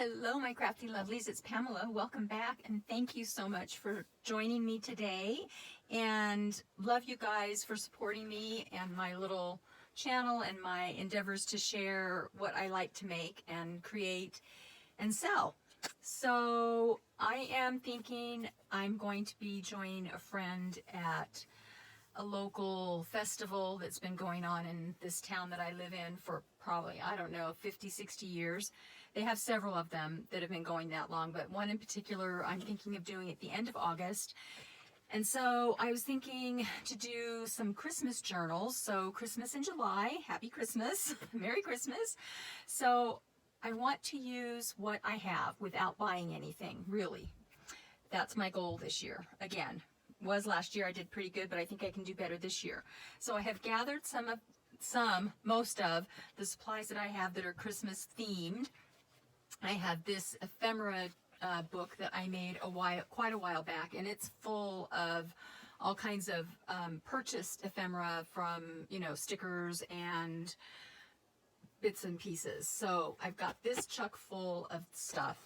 Hello, my crafty lovelies. It's Pamela. Welcome back, and thank you so much for joining me today. And love you guys for supporting me and my little channel and my endeavors to share what I like to make and create and sell. So I am thinking I'm going to be joining a friend at a local festival that's been going on in this town that I live in for probably, I don't know, 50, 60 years. They have several of them that have been going that long, but one in particular I'm thinking of doing at the end of August. And so I was thinking to do some Christmas journals. So Christmas in July, happy Christmas, Merry Christmas. So I want to use what I have without buying anything, really. That's my goal this year. Again, was last year, I did pretty good, but I think I can do better this year. So I have gathered most of the supplies that I have that are Christmas themed. I have this ephemera book that I made quite a while back, and it's full of all kinds of purchased ephemera from, stickers and bits and pieces. So I've got this chuck full of stuff.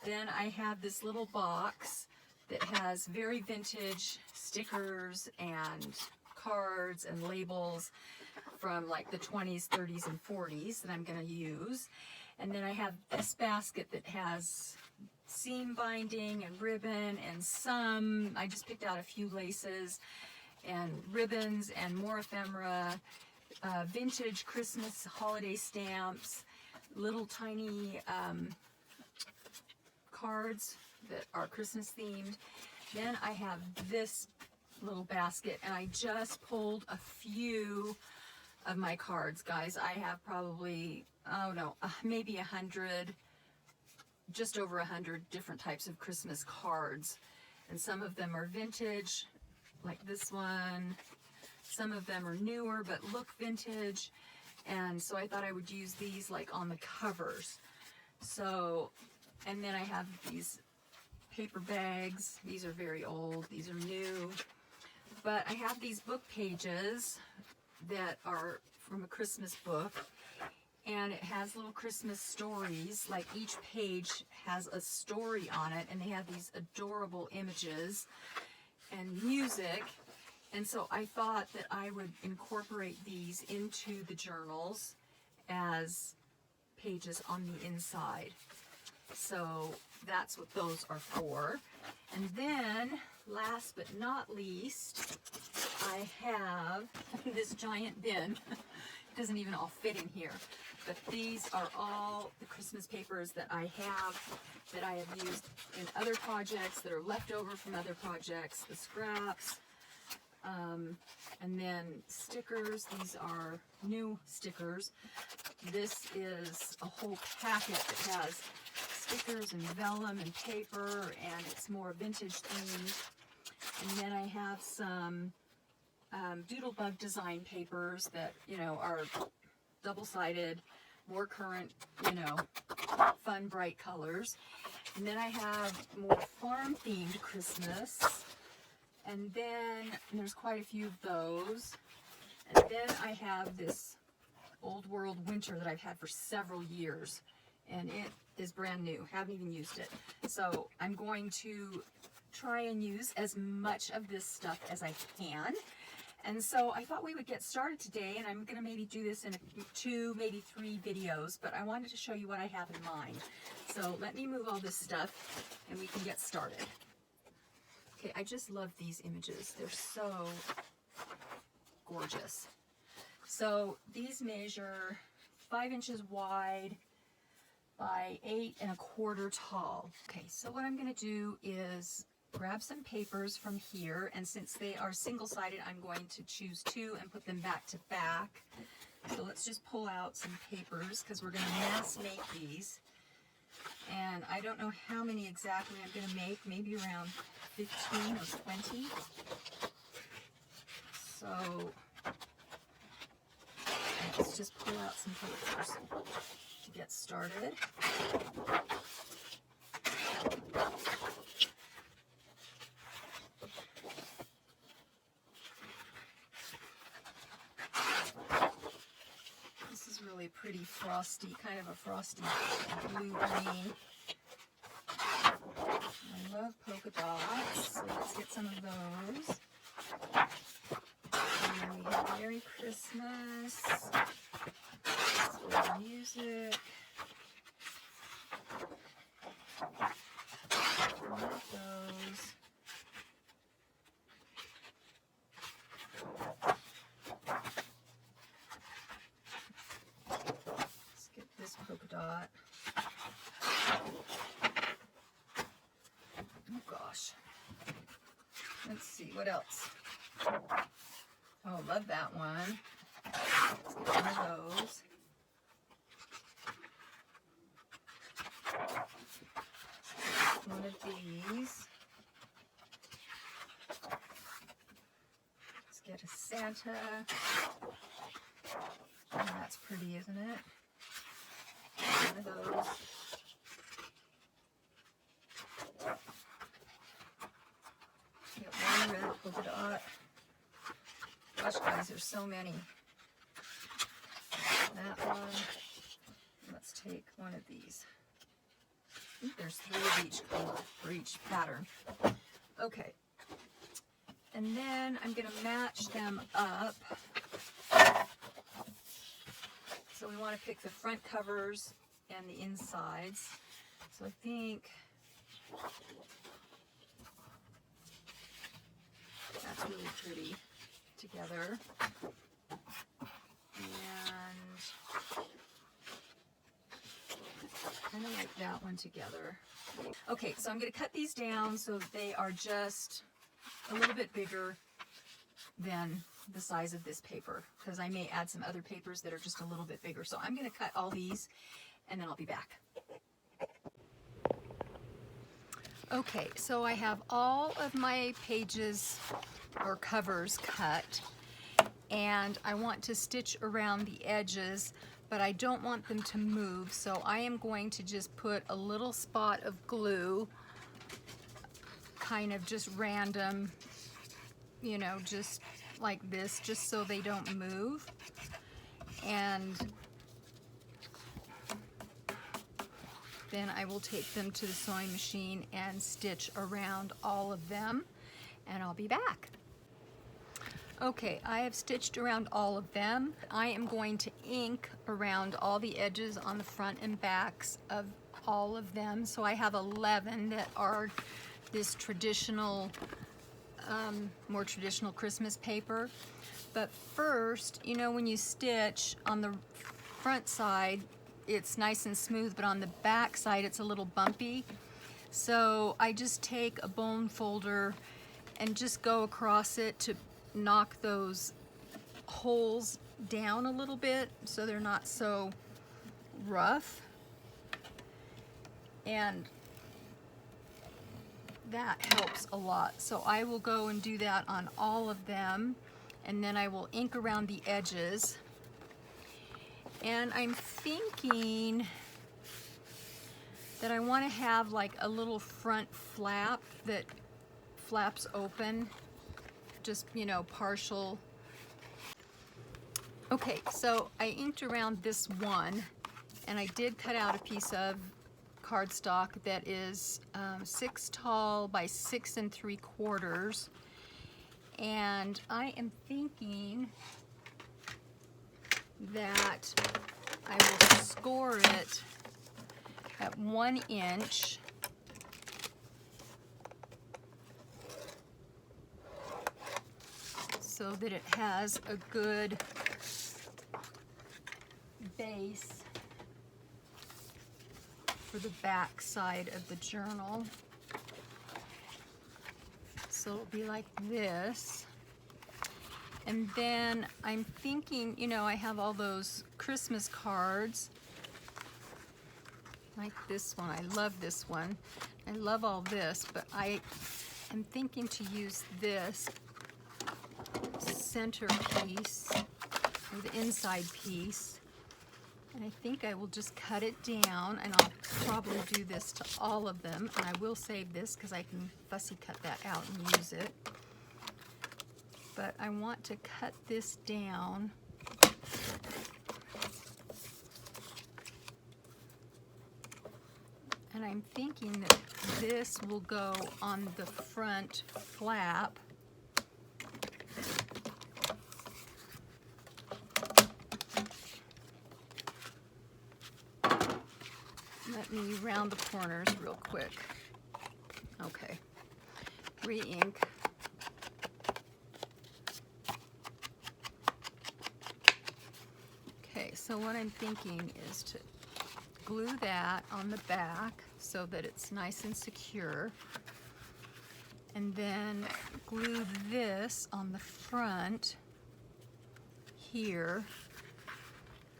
Then I have this little box that has very vintage stickers and cards and labels from like the 20s, 30s, and 40s that I'm going to use. And then I have this basket that has seam binding and ribbon and I just picked out a few laces and ribbons and more ephemera, vintage Christmas holiday stamps, little tiny cards that are Christmas themed. Then I have this little basket, and I just pulled a few of my cards, guys. I have probably, maybe 100, just over 100 different types of Christmas cards. And some of them are vintage, like this one. Some of them are newer, but look vintage. And so I thought I would use these like on the covers. So, and then I have these paper bags. These are very old. These are new. But I have these book pages that are from a Christmas book, and it has little Christmas stories. Like each page has a story on it, and they have these adorable images and music. And so I thought that I would incorporate these into the journals as pages on the inside. So that's what those are for. And then, last but not least, I have this giant bin. It doesn't even all fit in here. But these are all the Christmas papers that I have used in other projects, that are left over from other projects, the scraps, and then stickers. These are new stickers. This is a whole packet that has stickers and vellum and paper, and it's more vintage themed. And then I have some doodlebug design papers that, are double-sided, more current, fun, bright colors. And then I have more farm-themed Christmas. And then there's quite a few of those. And then I have this Old World Winter that I've had for several years. And it is brand new. Haven't even used it. So I'm going to try and use as much of this stuff as I can. And so I thought we would get started today, and I'm going to maybe do this in 2, maybe 3 videos, but I wanted to show you what I have in mind. So let me move all this stuff, and we can get started. Okay, I just love these images. They're so gorgeous. So these measure 5 inches wide by 8 1/4 tall. Okay, so what I'm going to do is grab some papers from here, and since they are single-sided, I'm going to choose 2 and put them back to back. So let's just pull out some papers, because we're going to mass make these. And I don't know how many exactly I'm going to make, maybe around 15 or 20. So let's just pull out some papers to get started. This is really pretty frosty, kind of a frosty blue-green. I love polka dots, so let's get some of those. And then we have Merry Christmas. Let's go to music. One of those. Let's get this polka dot. Oh gosh. Let's see, what else? Oh, love that one. Let's get one of those. One of these. Let's get a Santa. Oh, that's pretty, isn't it? One of those. Get one red polka dot. Gosh, guys, there's so many. That one. Let's take one of these. I think there's 3 of each color for each pattern. Okay. And then I'm going to match them up. So we want to pick the front covers and the insides. So I think that's really pretty together. And kind of like that one together. Okay, so I'm going to cut these down so they are just a little bit bigger than the size of this paper, because I may add some other papers that are just a little bit bigger. So I'm going to cut all these and then I'll be back. Okay, so I have all of my pages or covers cut, and I want to stitch around the edges, but I don't want them to move, so I am going to just put a little spot of glue, kind of just random, you know, just like this, just so they don't move. And then I will take them to the sewing machine and stitch around all of them, and I'll be back. Okay, I have stitched around all of them. I am going to ink around all the edges on the front and backs of all of them. So I have 11 that are this traditional, more traditional Christmas paper. But first, you know, when you stitch on the front side, it's nice and smooth, but on the back side it's a little bumpy. So I just take a bone folder and just go across it to knock those holes down a little bit so they're not so rough. And that helps a lot. So I will go and do that on all of them, and then I will ink around the edges. And I'm thinking that I want to have like a little front flap that flaps open, just, you know, partial. Okay, so I inked around this one, and I did cut out a piece of cardstock that is 6 tall by 6 3/4, and I am thinking that I will score it at 1 inch. So that it has a good base for the back side of the journal. So it'll be like this. And then I'm thinking, you know, I have all those Christmas cards, like this one. I love this one. I love all this, but I am thinking to use this center piece, or the inside piece, and I think I will just cut it down, and I'll probably do this to all of them, and I will save this because I can fussy cut that out and use it. But I want to cut this down And I'm thinking that this will go on the front flap. Let me round the corners real quick. Okay, re-ink. Okay, so what I'm thinking is to glue that on the back so that it's nice and secure, and then glue this on the front here,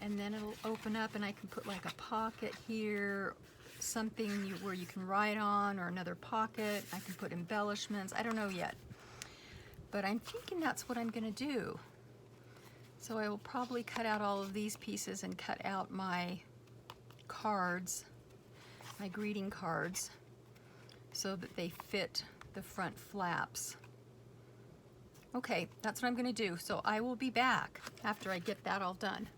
and then it'll open up and I can put like a pocket here, something where you can write on, or another pocket. I can put embellishments. I don't know yet, but I'm thinking that's what I'm going to do. So I will probably cut out all of these pieces and cut out my cards, my greeting cards, so that they fit the front flaps. Okay, that's what I'm going to do. So I will be back after I get that all done.